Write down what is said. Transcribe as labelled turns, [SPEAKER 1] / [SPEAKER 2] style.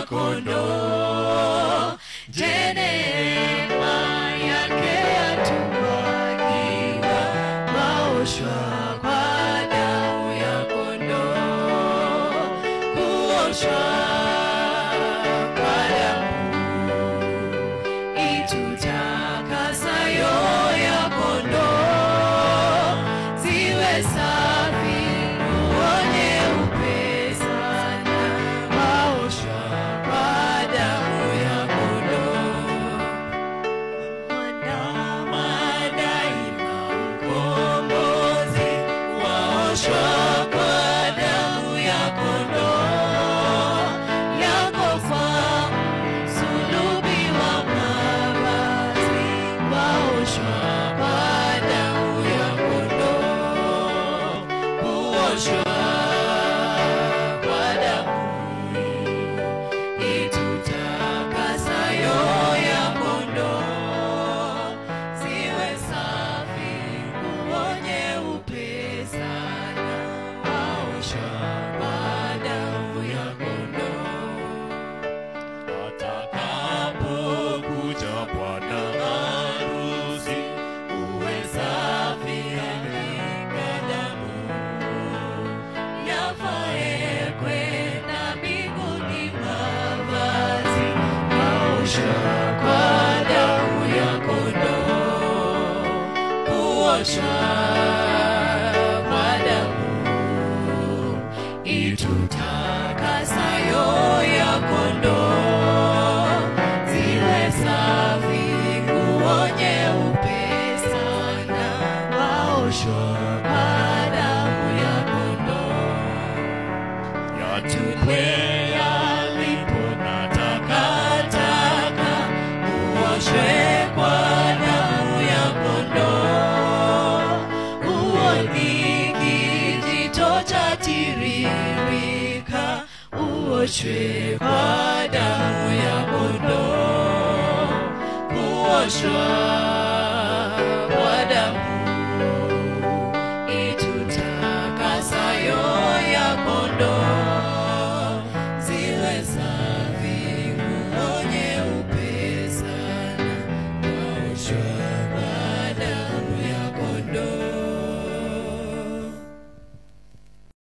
[SPEAKER 1] ya kondoo. Je, neema yake yatumwagiwa, waoshwa kwa damu ya kondoo. Kuoshwa kwa damu itutakasayo ya kondoo, ziwe safi nguo nyeupe sana, waoshwa kwa damu ya kondoo. Mwandama daima mkombozi, waoshwa kwa damu ya kondoo. Yakofa msulubiwa mavazi, waoshwa kwa damu ya kondoo. Kuoshwa kwa damu itutakasayo ya kondoo, ziwe safi nguo nyeupe sana, waoshwa kwa damu ya kondoo. Atakapokuja bwana harusi, uwe safi katika damu, yafae kwenda mbinguni mavazi, waoshwa kwa damu ya kondoo. Kuoshwa kwa damu itutakasayo ya kondoo, ziwe safi nguo nyeupe sana, waoshwa kwa damu ya kondoo. Yatupwe yalipo na takataka, uoshwe kwa damu ya kondoo. Uoni kijito chatiririka, uoshwe kwa damu ya kondoo. Kuoshwa kwa damu itutakasayo ya kondoo, ziwe safi nguo nyeupe sana, waoshwa